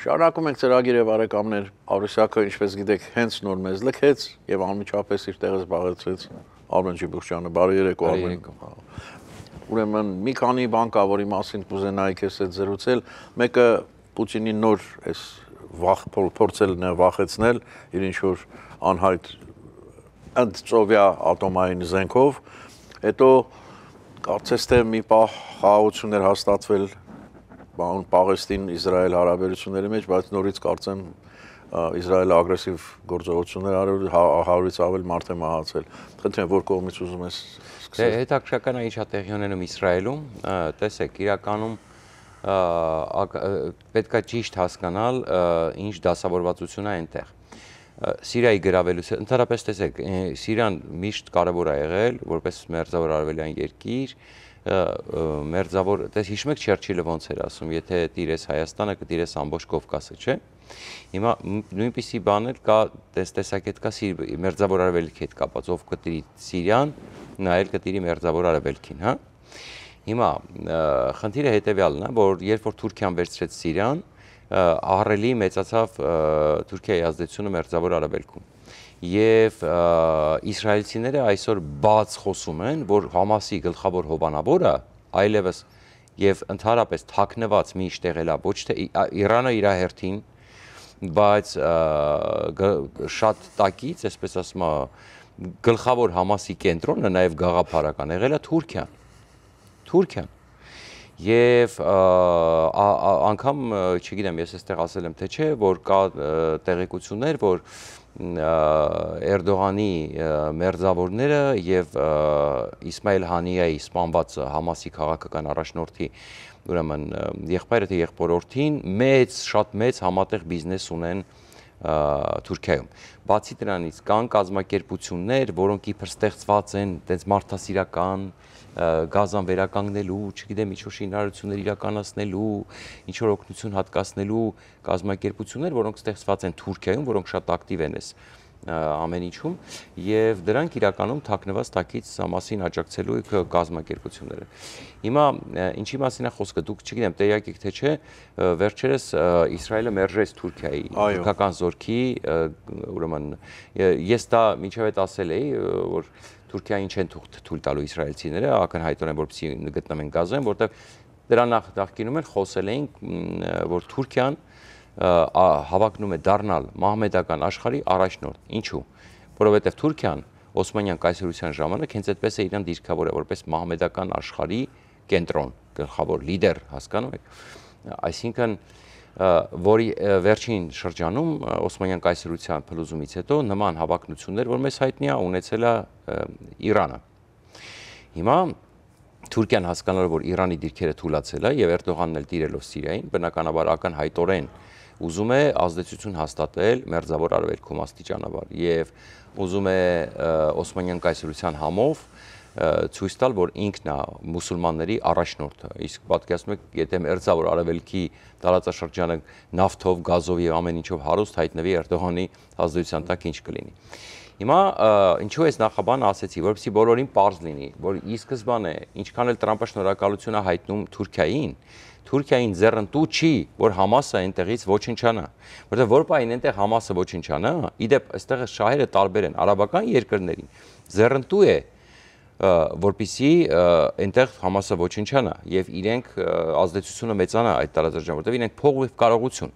Շարունակում ենք ծրագիրը բարեկամներ, Արուսյակը, ինչպես գիտեք, հենց նոր մեզ լքեց եւ անմիջապես իր տեղը զբաղեցրեց Արմեն Ջիբուխյանը։ Բարի երեկո, Արմեն։ Ուրեմն մի քանի բան կա, որի մասին կուզենայի քեզ հետ զրուցել։ Մեկը Պուտինի նոր այս փորձել վախեցնել իր ինչ-որ անհայտ ընդծովյա ատոմային զենքով, հետո կարծես թե մի պահ խաղաղություններ հաստատվել Պաղեստին-Իսրայել հարաբերությունների մեջ, բայց նորից կարծեմ Իսրայելը ագրեսիվ գործողություններ արել, 100-ից ավել մարդ է մահացել։ Խնդրեմ, որ կողմից ուզում ես սկսել։ Հետաքրքրական է ինչ է տեղի ունենում Իսրայելում, տեսեք, իրականում պետք է ճիշտ հասկանալ, ինչ դասավորվածություն է այնտեղ։ Սիրիայի գրավելուց, ընդհանրապես տեսեք, Սիրիան միշտ կարևոր է եղել, որպես մերձավոր արևելյան երկիր, մերձավոր, հիշում եք Չերչիլը ոնց էր ասում, եթե տիրես Հայաստանը, կտիրես ամբողջ Կովկասը, չէ՞։ Հիմա նույնպիսի բան էլ կա, տեսակետ կա մերձավոր արևելքի հետ կապված, ով կտիրի Սիրիան, նա էլ կտիրի մերձավոր արևելքին, հա։ Հիմա խնդիրը հետևյալն է, որ երբ որ Թուրքիան վերցրեց Սիրիան, ահռելի մեծացավ Թուրքիայի ազդեցությունը մերձավոր արևելքում։ Եվ իսրայելցիները այսօր բաց խոսում են, որ Համասի գլխավոր հովանավորը այլևս եւ ընդհանրապես թաքնված միշտ եղել է ոչ թե Իրանը իր հերթին, բայց շատ տակից, այսպես ասում գլխավոր Համասի կենտրոնը նաեւ գաղափարական եղել է Թուրքիան։ Եվ անգամ, չգիտեմ, ես այստեղ ասել եմ թե չէ, որ կա տեղեկություններ, որ Էրդողանի մերձավորները եւ Իսմայել Հանիայի սպանված Համասի քաղաքական առաջնորդի, ուրեմն եղբայրը թե եղբորորդին շատ մեծ համատեղ բիզնես ունեն Թուրքիայում։ Բացի դրանից կան կազմակերպություններ, որոնք իբր ստեղծված են այդպես մարդասիրական գազան վերականգնելու, չգիտեմ, ինչ-որ շինարարություններ իրականացնելու, ինչ-որ օգնություն հատկացնելու կազմակերպություններ, որոնք ստեղծված են Թուրքիայում, որոնք շատ ակտիվ են այս ամեն ինչում, եւ դրանք իրականում թաքնված տակից Համասին աջակցելու կազմակերպությունները։ Հիմա ինչի մասին է խոսքը, դուք չգիտեմ, տեղյակ եք թե չէ, վերջերս Իսրայելը մերժեց Թուրքիայի թուրքական զորքի, ուրեմն ես դա մինչև այդ ասել էի, որ Թուրքիային չեն թույլ տալու իսրայելցիները, ակնհայտորեն որպեսզի գտնվեն Գազայում, որտեղ դրա նախկինում են խոսել էինք, որ Թուրքիան հավակնում է դառնալ մահմեդական աշխարհի առաջնորդ։ Ինչու՞։ Որովհետև Թուրքիան Օսմանյան կայսրության ժամանակ հենց այդպես է իրան դիրքավորել որպես մահմեդական աշխարհի կենտրոն, գլխավոր լիդեր, հասկանում եք։ Այսինքն որի վերջին շրջանում Օսմանյան կայսրության փլուզումից հետո նման հավակնություններ, որ մեզ հայտնի է, ունեցել է Իրանը։ Հիմա Թուրքիան հասկանալով, որ Իրանի դիրքերը թուլացել է եւ Էրդողանն էլ տիրելով Սիրիային, բնականաբար ակնհայտորեն ուզում է ազդեցություն հաստատել մերձավոր արևելքում աստիճանաբար եւ ուզում է Օսմանյան կայսրության համով ցույց տալ, որ ինքն է մուսուլմանների առաջնորդը։ Իսկ պատկերացնում եք, եթե մերձավոր արևելքի տարածաշրջանը նավթով, գազով եւ ամեն ինչով հարուստ հայտնվի Էրդողանի ազդեցության տակ, ինչ կլինի։ Հիմա ինչու ես նախաբան ասեցի, որովհետեւ բոլորին պարզ լինի, որ ի սկզբանե ինչքան էլ Տրամպը շնորհակալություն է հայտնում Թուրքիային ձեռնտու չի, որ Համասը այնտեղից ոչնչանա, որտեղ որ պայն այնտեղ Համասը ոչնչանա, իդեպ այստեղ շահերը տարբեր են, արաբական երկրներին ձեռնտու է, որպեսզի այնտեղ Համասը ոչնչանա եւ իրենք ազդեցությունը մեծանա այդ տարածաշրջանում, որտեղ իրենք փող ու կարողություն։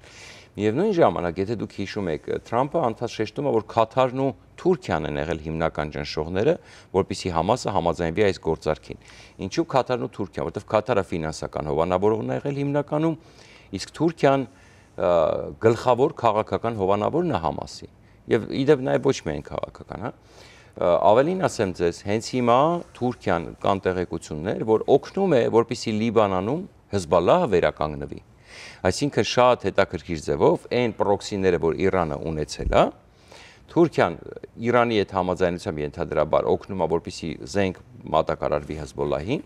Միևնույն ժամանակ, եթե դուք հիշում եք, Թրամփը անդադ շեշտում է, որ Քաթարն ու Թուրքիան են եղել հիմնական ճնշողները, որպեսզի Համասը համաձայնվի այս գործարքին։ Ինչու Քաթարն ու Թուրքիան, որտեղ Քաթարը ֆինանսական հովանավորողն է եղել հիմնականում, իսկ Թուրքիան գլխավոր քաղաքական հովանավորն է Համասի։ Եվ իդեպ նաև ոչ միայն քաղաքական, հա։ Ավելին ասեմ ձեզ, հենց հիմա Թուրքիան կան տեղեկություններ, որ օգնում է, որպեսզի Լիբանանում Հեզբոլլահը վերականգնվի։ Այսինքն շատ հետաքրքիր ձևով այն պրոքսիները, որ Իրանը ունեցել է, Թուրքիան Իրանի հետ համաձայնությամբ ենթադրաբար օգնում է, որպեսզի զենք մատակարարվի Հեզբոլլահին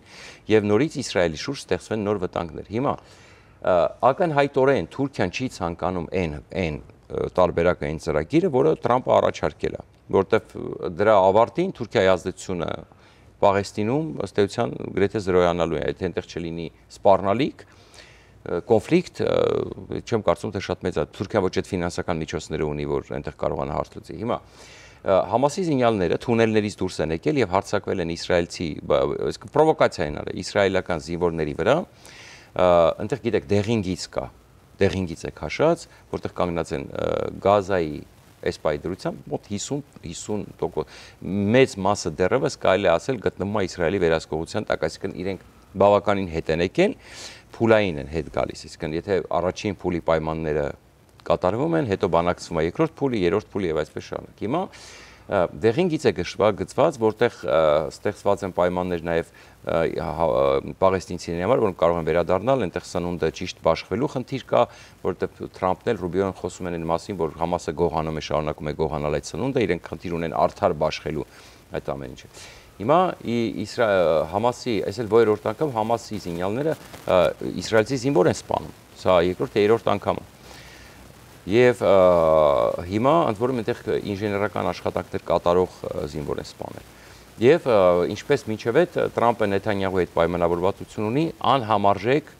եւ նորից Իսրայելի շուրջ ստեղծվեն նոր վտանգներ։ Հիմա ակնհայտորեն Թուրքիան չի ցանկանում այն տարբերակը, այն ծրագիրը, որը Տրամպը առաջարկել է, որտեղ դրա ավարտին Թուրքիայի ազդեցությունը Պաղեստինում ըստ էության գրեթե զրոյանալու է, եթե այնտեղ չլինի սպառնալիք, կոնֆլիկտ, չեմ կարծում, թե շատ մեծ է։ Թուրքիան ոչ այդ ֆինանսական միջոցները ունի, որ այնտեղ կարողանա հարց լուծի։ Հիմա Համասի զինյալները թունելներից դուրս են եկել եւ հարձակվել են իսրայելցի, պրովոկացիա են արել իսրայելական զինվորների վրա։ Այնտեղ գիտեք դեղինգից կա, դեղինգից է քաշած, որտեղ կանգնած են Գազայի այս պայդրությամբ մոտ 50% մեծ մասը դեռևս կարելի է ասել գտնվում է Իսրայելի վերահսկողության տակ, այսինքն իրենք բավականին հետ են եկել, փուլային են հետ գալիս, այսինքն եթե առաջին փուլի պայմանները կատարվում են, հետո բանակցվում է երկրորդ փուլի, երրորդ փուլի եւ այսպես շարունակ։ Հիմա դեղինգից է գծված, որտեղ ստեղծված են պայմաններ նաեւ պաղեստինցիների համար, որոնք կարող են վերադառնալ, այնտեղ սնունդը ճիշտ բաշխվելու խնդիր կա, որտեղ Թրամփն էլ Ռուբիոն խոսում են այն մասին, որ Համասը գողանում է, շարունակում է գողանալ այդ սնունդը, իրենք խնդիր ունեն արդար բաշխելու այդ ամեն ինչը։ Հիմա Համասի, այս էլ որերորդ անգամ Համասի զինյալները իսրայելցի զինվոր են սպանում։ Սա երկրորդ թե երրորդ անգամը։ Եվ հիմա ընդ որում այնտեղ ինժեներական աշխատանքներ կատարող զինվոր են սպանել։ Եվ ինչպես մինչև այդ Տրամպը Նեթանյահուի հետ պայմանավորվածություն ունի անհամարժեք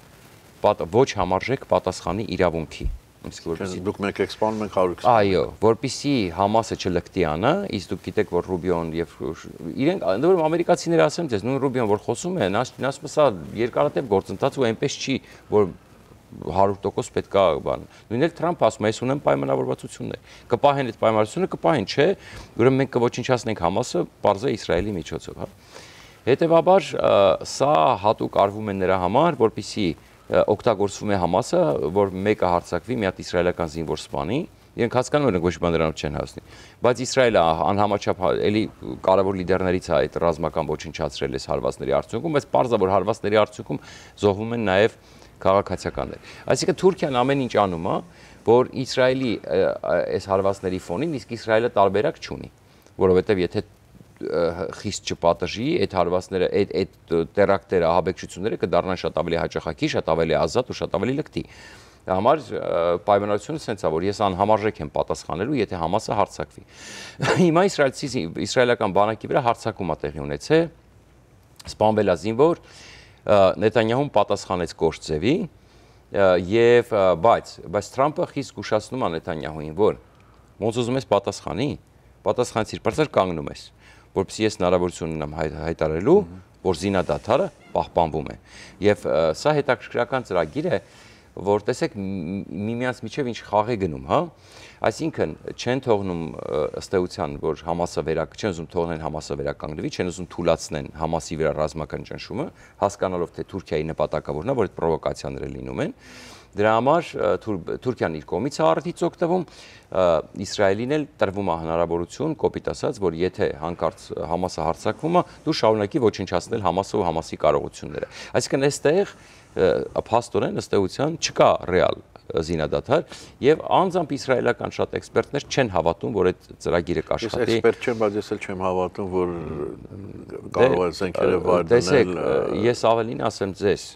ոչ համարժեք պատասխանի իրավունքի։ Դուք մեկ եք սպանում, մենք 120։ Այո, որպեսզի Համասը չլկտի անը, իսկ դուք գիտեք, որ Ռուբիոն եւ իրենք ընդ որում ամերիկացիները ասեմ ձեզ, նույն Ռուբիոն որ խոսում է, նա ասում է սա երկարատև գործընթաց ու այնպես չի, որ 100% պետք է բան։ Նույնն էլ Թրամփը ասում է, ես ունեմ պայմանավորվածություններ։ Կպահեն այդ պայմանավորությունը, կպահեն, չէ, ուրեմն մենք կոչնչացնենք Համասը, բարձր Իսրայելի միջոցով, հա։ Հետևաբար սա հատուկ արվում է նրա համար, որպեսզի օգտագործվում է Համասը, որ մեկը հարձակվի, մի հատ իսրայելական զինվոր սպանի, իրենք հասկանում են ոչ մի բան դրանով չեն հասնի։ Բայց Իսրայելը անհամաչափ էլի կարևոր լիդերներից է այդ ռազմական ոչնչացրել այս հարվածների արդյունքում, բայց պարզ է, որ հարվածների արդյունքում զոհվում են նաև քաղաքացիականներ։ Այսինքն Թուրքիան ամեն ինչ անում է, որ Իսրայելի այս հարվածների ֆոնին իսկ Իսրայելը տարբերակ չունի, որովհետև եթե խիստ չպատժի, այդ հարվածները, այդ տերակտերը, ահաբեկչությունները կդառնան շատ ավելի հաճախակի, շատ ավելի ազատ ու շատ ավելի լկտի։ Համար պայմանավորությունը սենց է, որ ես անհամարժեք եմ պատասխանելու, եթե Համասը հարձակվի։ Հիմա իսրայելական բանակի վրա հարձակում է տեղի ունեցել, սպանվել է զինվոր, Նեթանյահուն պատասխանեց կոշտ ձևի, եւ բայց Թրամփը խիստ զգուշացնում է Նեթանյահուին, որ ոնց ուզում ես պատասխանեցիր, բարձր կանգնում ես, որպեսզի ես հնարավորություն ունեմ հայտարարելու, որ զինադադարը պահպանվում է։ Եվ սա հետաքրքրական ծրագիր է, որ տեսեք միմյանց միջև ինչ խաղ է գնում, հա։ Այսինքն չեն թողնում ըստ էության, որ Համասը չեն ուզում թողնեն Համասը վերականգնվի, չեն ուզում թուլացնեն Համասի վրա ռազմական ճնշումը, հասկանալով թե Թուրքիայի նպատակավորն է, որ այդ պրովոկացիաները լինում են։ Դրա համար Թուրքիան իր կողմից է արդից օգտվում, Իսրայելին էլ տրվում է հնարավորություն, կոպիտ ասած, որ եթե հանկարծ Համասը հարձակվում է, դու շարունակի ոչնչացնել Համասը ու Համասի կարողությունները։ Այսինքն այստեղ փաստորեն ըստ էության չկա ռեալ զինադադար եւ անձամբ իսրայելական շատ էքսպերտներ չեն հավատում, որ այդ ծրագիրը կաշխատի։ Ես էքսպերտ չեմ, բայց ես էլ չեմ հավատում, որ կարող է զենքերը վար դնել։ Տեսեք, ես ավելին ասեմ ձեզ,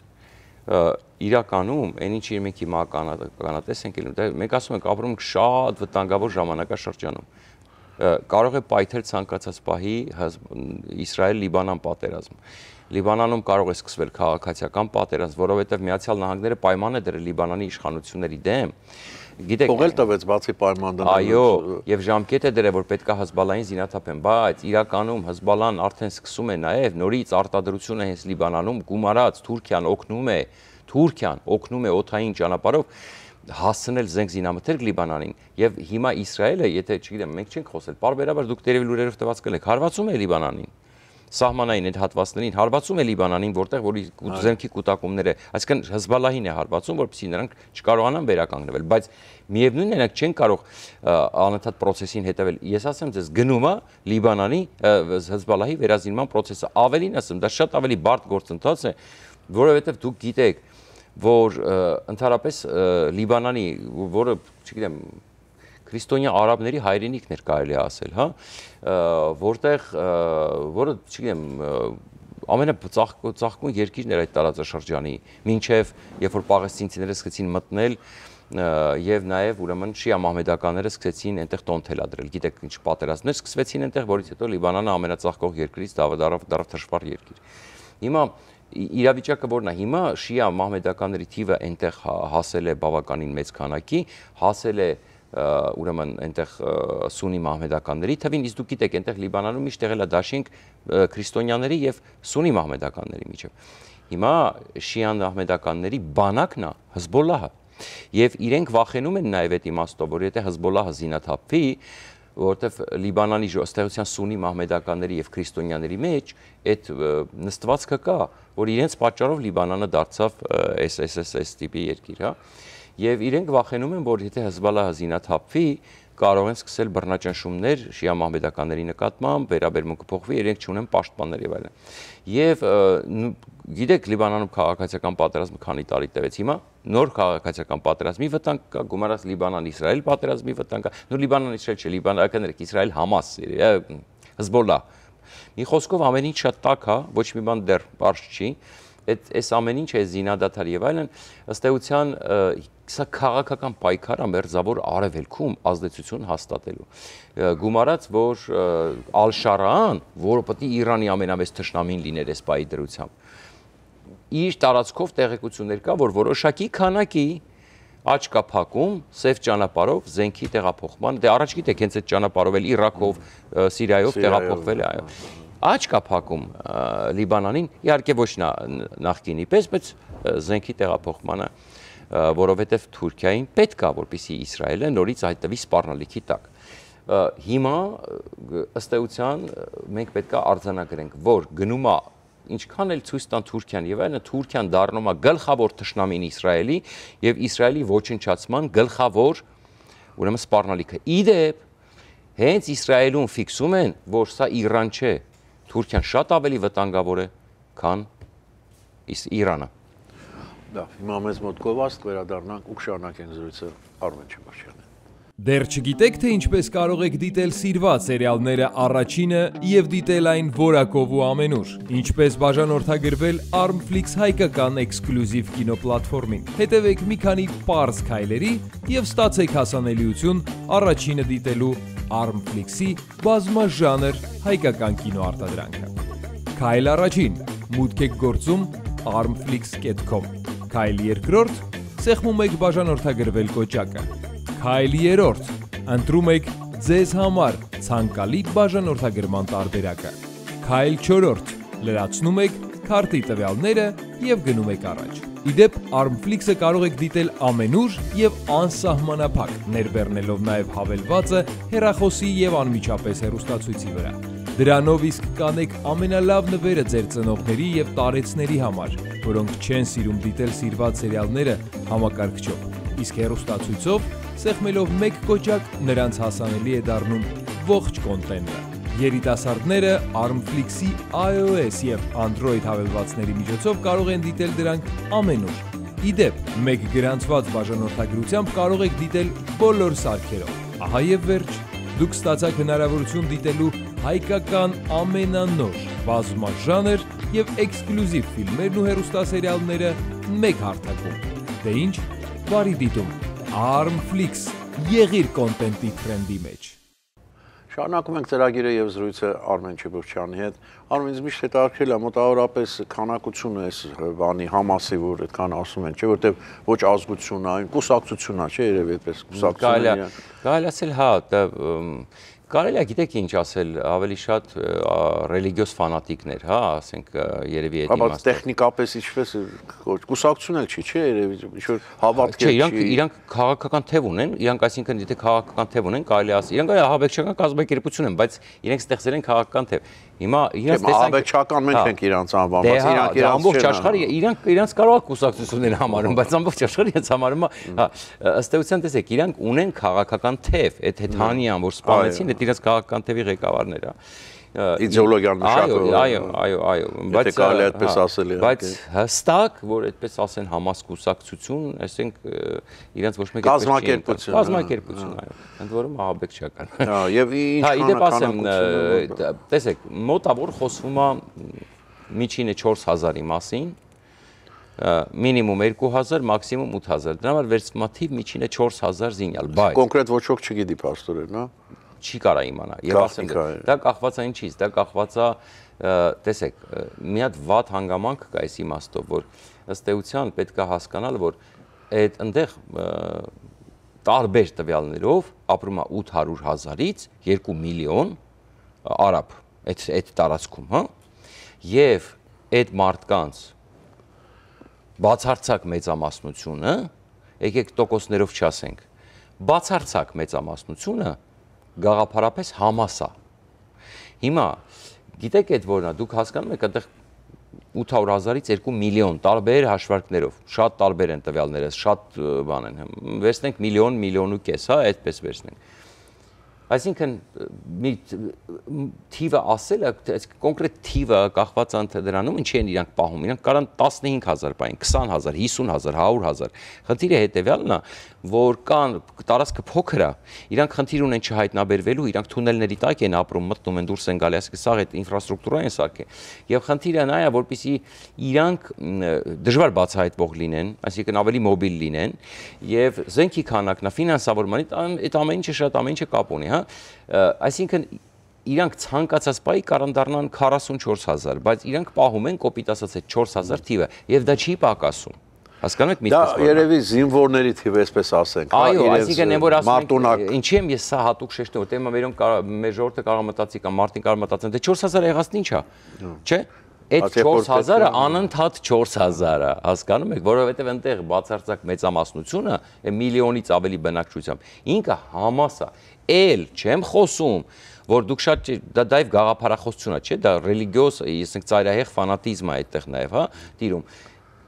իրականում այն ինչ մենք հիմա կանատես ենք ելնում, մենք ասում ենք ապրում ենք շատ վտանգավոր ժամանակաշրջանում։ Կարող է պայթել ցանկացած պահի Իսրայել-Լիբանան պատերազմ։ Լիբանանում կարող է սկսվել քաղաքացիական պատերազմ, որովհետև Միացյալ Նահանգները պայման է դրել Լիբանանի իշխանությունների դեմ։ Գիտեք, Թողել տվեց բացի պայման դնելուց։ Այո, եւ ժամկետ է դրել, որ պետքա Հեզբալլային զինաթափեն, բայց իրականում Հեզբալլան արդեն սկսում է նաեւ նորից արտադրությունը հենց Լիբանանում գումարած Թուրքիան օգնում է օդային ճանապարհով հասցնել զենք զինամթերք Լիբանանին եւ հիմա Իսրայելը, եթե չգիտեմ, մենք չենք խոսել, բարբերաբար դուք դերևի լուրերով տված կլեք, հարվածում է Լիբանանին։ Սահմանային այդ հատվածներին հարվածում է Լիբանանին, որտեղ որ զենքի կուտակումները, այսինքն Հեզբալլահին է հարվածում, որպեսզի նրանք չկարողանան վերականգնվել, բայց միևնույնն է, նրանք չեն կարող անընդհատ process-ին հետևել։ Ես ասեմ ձեզ, գնում է Լիբանանի Հեզբալլահի վերազինման process-ը, ավելին ասեմ, դա շատ ավելի բարդ գործընթաց է, որովհետև դուք գիտեք, որ ընդհանրապես Լիբանանի, որը, չգիտեմ, քրիստոնյա արաբների հայրենիքն էր կարելի ասել, հա, որը, չգիտեմ, ամենածաղկուն երկիրն էր այդ տարածաշրջանի, մինչև երբ որ պաղեստինցիները սկսեցին մտնել եւ նաեւ ուրեմն շիա մահմեդականները սկսեցին այնտեղ տոն թելադրել, գիտեք ինչ պատերազմներ սկսվեցին այնտեղ, որից հետո Լիբանանը ամենածաղկող երկրից դառավ թշվառ երկիր։ Հիմա իրավիճակը որն է հիմա շիա մահմեդականների թիվը այնտեղ հասել է բավականին մեծ քանակի, հասել է ուրեմն այնտեղ սունի մահմեդականների թվին, իսկ դուք գիտեք այնտեղ Լիբանանում միշտ եղել է դաշինք քրիստոնյաների եւ սունի մահմեդականների միջև։ Հիմա շիա մահմեդականների բանակն է Հզբոլլահը եւ իրենք վախենում են նաեւ այդ իմաստով, որ եթե Հզբոլլահը զինաթափվի, որովհետև Լիբանանի ըստեղության սունի մահմեդականների եւ քրիստոնյաների մեջ այդ նստվածքը կա, որ իրենց պատճառով Լիբանանը դարձավ այս տիպի երկիր, հա։ Եվ իրենք վախենում են, որ եթե Հզբոլլահը զինաթափվի, կարող են սկսել բռնաճնշումներ շիա մահմեդականների նկատմամբ, վերաբերմունքը փոխվի, իրենք չունեն պաշտպաններ եւ այլն։ Եվ գիտեք, Լիբանանում քաղաքացիական պատերազմը քանի տարի տևեց, հիմա նոր քաղաքացիական պատերազմի վտանգ կա, գումարած Լիբանան-Իսրայել պատերազմի վտանգ կա, նո Լիբանան-Իսրայել չէ, Լիբանան, Իսրայել-Համաս, Հզբոլլահ։ Մի խոսքով ամեն ինչ շատ տաք է, ոչ մի բան դեռ պարզ չի։ Այս ամեն ինչ է զինադադար եւ այլն, ըստ էության սա քաղաքական պայքար է մերձավոր արևելքում ազդեցություն հաստատելու։ Գումարած, որ Ալ-Շարան, որը պետք է Իրանի ամենամեծ թշնամին լիներ այս պայի դրությամբ, իր տարածքով տեղեկություններ կա, որ որոշակի քանակի աճ կա փակում սև ճանապարհով զենքի տեղափոխման, դե առաջ գիտեք, հենց այդ ճանապարհով էլ Իրաքով, Սիրիայով տեղափոխվել է, այո։ Աճ կա փակում Լիբանանին, իհարկե ոչ նախկինի պես, բայց զենքի տեղափոխմանը, որովհետև Թուրքիային պետք է, որպեսզի Իսրայելը նորից հայտնվի սպառնալիքի տակ։ Հիմա ըստ էության մենք պետք է արձանագրենք, որ գնում է ինչքան էլ ցույց տան Թուրքիան եւ այլն, Թուրքիան դառնում է գլխավոր թշնամին Իսրայելի եւ Իսրայելի ոչնչացման գլխավոր ուրեմն սպառնալիքը։ Իդեպ հենց Իսրայելում ֆիքսում են, որ սա Իրան չէ, Թուրքիան շատ ավելի վտանգավոր է, քան Իրանը։ Դա հիմա մեզ մոտ գովաստ վերադառնանք ու շարունակենք զրույցը Արմեն Չեբաշյանը։ Դեռ չգիտեք, թե ինչպես կարող եք դիտել սիրված սերիալները առաջինը եւ դիտել այն որակով ու ամենուր։ Ինչպես բաժանորդագրվել Armflix հայկական էքսկլյուզիվ կինոպլատֆորմին։ Հետևեք մի քանի պարզ քայլերի եւ ստացեք հասանելիություն առաջինը դիտելու Armflix-ի բազմաժանր հայկական կինոարտադրանքը։ Քայլ առաջին. մուտք եք գործում armflix.com։ Քայլ երկրորդ. սեղմում եք բաժանորդագրվել կոճակը։ Քայլ երրորդ. ընտրում եք ձեզ համար ցանկալի բաժանորդագրման տարբերակը։ Քայլ չորրորդ. լրացնում եք քարտի տվյալները եւ գնում եք առաջ։ Իդեպ Armflix-ը կարող եք դիտել ամենուր եւ անսահմանափակ, ներբեռնելով նաեւ հավելվածը հեռախոսի եւ անմիջապես հեռուստացույցի վրա։ Դրանով իսկ կանեք ամենալավ նվերը ձեր ծնողների եւ տարեցների համար, որոնք չեն սիրում դիտել սիրված սերիալները համակարգչով, իսկ հեռուստացույցով սեղմելով մեկ կոճակ նրանց հասանելի է դառնում ողջ կոնտենտը։ Երիտասարդները Armflix-ի iOS եւ Android հավելվածների միջոցով կարող են դիտել դրանք ամենուր։ Իդեպ, մեկ գրանցված բաժանորդագրությամբ կարող եք դիտել բոլոր սարքերով։ Ահա եւ վերջ, դուք ստացաք հնարավորություն դիտելու հայկական ամենանոր, բազմաժանր եւ էքսկլյուզիվ ֆիլմերն ու հեռուստասերիալները մեկ հարթակում։ Դե ինչ, բարի դիտում։ Armflix, եղիր կոնտենտի թրենդի մեջ։ Շարունակում ենք ծրագիրը եւ զրույցը Արմեն Չեբաշյանի հետ։ Արմեն, ինձ միշտ հետաքրքրել է մոտավորապես քանակությունը այս բանի Համասի, որ այդքան ասում են, չէ, որտեվ ոչ ազգությունն է, այն կուսակցությունն է, չէ, երևի այդպես կուսակցություն։ Կարելի ասել, հա, կարելի է գիտեք ինչ ասել, ավելի շատ ռելիգիոս ֆանատիկներ, հա, ասենք երևի այդ իմաստով։ Բայց տեխնիկապես ինչպես կուսակցություն էլ չի, չէ, երևի ինչ-որ հավատք չի։ Չէ, իրանք քաղաքական թև ունեն, իրանք այսինքն եթե քաղաքական թև ունեն, կարելի ասել, իրանք ահաբեկչական կազմակերպություն են, բայց իրենք ստեղծել են քաղաքական թև։ Հիմա իրանք ահաբեկչական մենք ենք իրանք անվանում, բայց իրանք ամբողջ աշխարհը իրանք կարող է կուսակցություններ համարում, բայց ամբողջ աշխարհը իրենց համարում է, հա, ըստ էության տեսեք, իրանք ունեն քաղաքական թև, այդ Հեթանիան, որ սպանեցին, այդ իրենց քաղաքական թևի ղեկավարները։ Իդեոլոգիան մշակող։ Այո, բայց կարելի է այդպես ասել, բայց հստակ, որ այդպես ասեն Համաս կուսակցություն, այսինք իրենց ոչ մեկ կազմակերպություն, այո, ընդ որում ահաբեկչական։ Հա, եւ ինչ քանակություն, տեսեք, մոտավոր խոսվում է միջինը 4000-ի մասին, մինիմում 2000, մաքսիմում 8000, դրա համար վերցվում է թիվ միջինը 4000 զինյալ, բայց կոնկրետ ոչ ոք չգիտի, պաստորեն, հա։ Չի կարա իմանա։ Եվ ասեմ, դա կախված է ինչից, դա կախված է տեսեք, մի հատ վատ հանգամանք կա այս իմաստով, որ ըստ էության պետք է հասկանալ, որ այդ այնտեղ տարբեր տվյալներով ապրում է 800,000-ից 2 միլիոն արաբ այդ տարածքում, հա? Եվ այդ մարդկանց բացարձակ մեծամասնությունը, եկեք տոկոսներով չասենք, բացարձակ մեծամասնությունը գաղափարապես Համաս է։ Հիմա գիտեք այդ որն է, դուք հասկանում եք այնտեղ 800,000-ից 2 միլիոն տարբեր հաշվարկներով, շատ տարբեր են տվյալները, շատ բան են, վերցնենք միլիոն, միլիոն ու կես, հա, այդպես վերցնենք։ Այսինքն մի թիվը ասելը, կոնկրետ թիվը կախված է դրանում, ինչի են իրանք պահում, իրանք կարան 15,000 պահեն, 20,000, 50,000, 100,000։ Խնդիրը հետևյալն է, որ կան տարածքը փոքր է, իրանք խնդիր ունեն չհայտնաբերվելու, իրանք թունելների տակ են ապրում, մտնում են, դուրս են գալի, այսինքն սա այդ ինֆրաստրուկտուրա են սարքել։ Եվ խնդիրը նա է, որպեսզի իրանք դժվար բացահայտվող լինեն, այսինքն ավելի մոբիլ լինեն, եւ զենքի քանակն է, ֆինանսավորմանը, այդ ամեն ինչը կապ ունի, հա։ Այսինքն իրանք ցանկացած պահի կարան դառնան 44,000, բայց իրանք պահում են կոպիտ ասած այդ 4,000 թիվը եւ դա չի պակասում։ Հասկանում եք միտքս։ Դա երևի զինվորների թիվը, այսպես ասենք, հա, այո, այսինքն այն որ ասում են, ինչի եմ ես սա հատուկ շեշտում, որտեղ մեր ժողովուրդը կարող մտածի կամ մարդին կարող մտածեն, դե 4,000 եղածն ի՞նչ է, չէ՞։ Այդ 4,000-ը անընդհատ 4,000-ը, հասկանում եք, որովհետև այնտեղ բացարձակ մեծամասնությունը միլիոնից ավելի բնակչությամբ ինքը Համաս է, էլ չեմ խոսում, որ դուք շատ դա իվ գաղափարախոսություն է, չէ՞, դա ռելիգիոզ, ասենք ծայրահեղ ֆանատիզմ է այդտեղ նաև, հա, տիրում։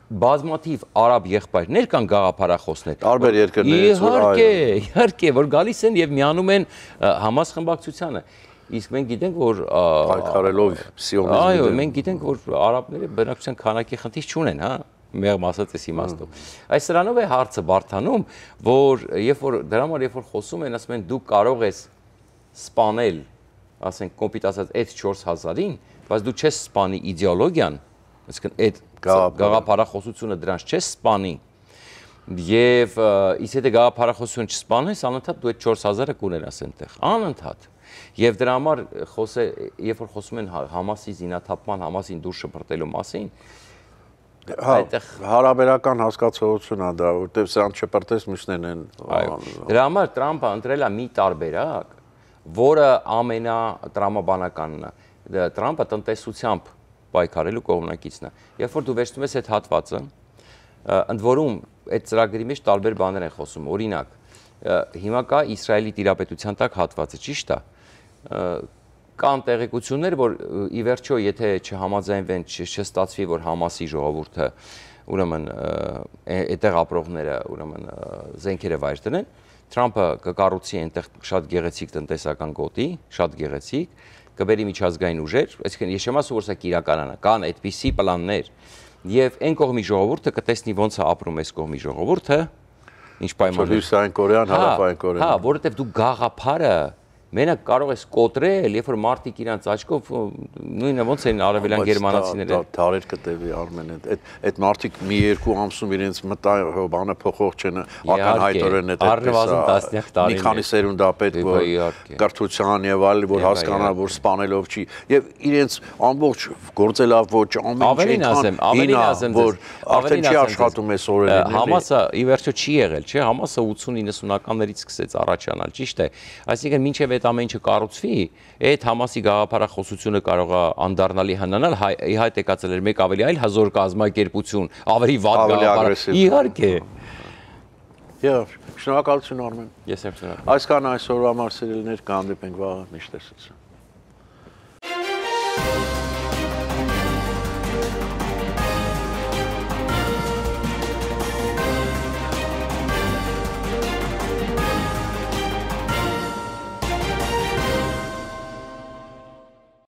Բազմաթիվ արաբ եղբայրներ կան գաղափարախոսներ։ Տարբեր երկրներից, իհարկե, որ գալիս են եւ միանում են Համաս խմբակցությանը։ Իսկ մենք գիտենք, որ պայքարելով սիոնիզմի դեմ։ Այո, մենք գիտենք, որ արաբները բնակչության քանակի խնդիր չունեն, հա, մեղմ ասած էս իմաստով։ Այս սրանով է հարցը բարթանում, որ դրա համար երբ որ խոսում են, ասում են դու կարող ես սպանել, ասենք կոպիտ ասած այդ 4,000-ին, բայց դու չես սպանի իդեոլոգիան, այսինքն այդ գաղափարախոսությունը դրանց չես սպանի։ Եվ իսկ եթե գաղափարախոսություն չսպանես, անընդհատ դու այդ 4,000-ը կունենաս այնտեղ, անընդհատ։ Եվ դրա համար երբ որ խոսում են Համասի զինաթափման, Համասին դուրս շպրտելու մասին, հարաբերական հասկացողություն է դա, որտեղ սրան չպրտես մյուսներն են։ Դրա համար Տրամփը ընտրել է մի տարբերակ, որը ամենատրամաբանականն է։ Տրամփը տնտեսությամբ պայքարելու կողմնակիցն է։ Երբ որ դու վերցնում ես այդ հատվածը, ընդ որում այդ ծրագրի մեջ տարբեր բաներ են խոսում։ Օրինակ, հիմա կա Իսրայելի տիրապետության տակ հատվածը, ճիշտ է։ Կան տեղեկություններ, որ ի վերջո, եթե չհամաձայնվեն, չստացվի, որ Համասի ժողովուրդը, ուրեմն այդտեղ ապրողները, ուրեմն զենքերը վայր դնեն, Թրամփը կկառուցի այնտեղ շատ գեղեցիկ տնտեսական գոտի, շատ գեղեցիկ, կբերի միջազգային ուժեր, այսինքն ես չեմ ասում, որ սա կիրականանա, կան այդպիսի պլաններ, եւ այն կողմի ժողովուրդը կտեսնի ոնց է ապրում այս կողմի ժողովուրդը, ինչ պայմաններ։ Լույսային Կորեան, Հարավային Կորեան։ Հա, որովհետեւ դու գաղափարը մենակ կարող ես կոտրել, երբ որ մարդիկ իրանց աչքով նույնը ոնց են արևելյան գերմանացիները։ Դարեր կտևի Արմեն, այդ մարդիկ մի երկու ամսում իրենց բանը փոխող չեն, ակնհայտորեն այդ մի քանի սերունդ է պետք, որ կրթության եւ այլ, որ հասկանա, որ սպանելով չի, եւ իրենց ամբողջ գործելավ ոչ ամեն ինչ որ արդեն չի աշխատում այս օրերին։ Համասը ի վերջո չի եղել, չէ՞, Համասը 80-90-ականներից սկսեց առաջանալ, ճիշտ է։ Այսինքն մինչև այդ ամեն ինչը կառուցվի, այդ Համասի գաղափարախոսությունը կարող է անդառնալի հնանալ, իհայտ եկածել էր մեկ ավելի այլ հզոր կազմակերպություն, ավելի վատ գաղափար։ Իհարկե։ Եվ շնորհակալություն Արմեն։ Ես եմ շնորհակալ։ Այսքան այսօրվա համար սիրելիներ, կհանդիպենք վաղը, միշտ տեսություն։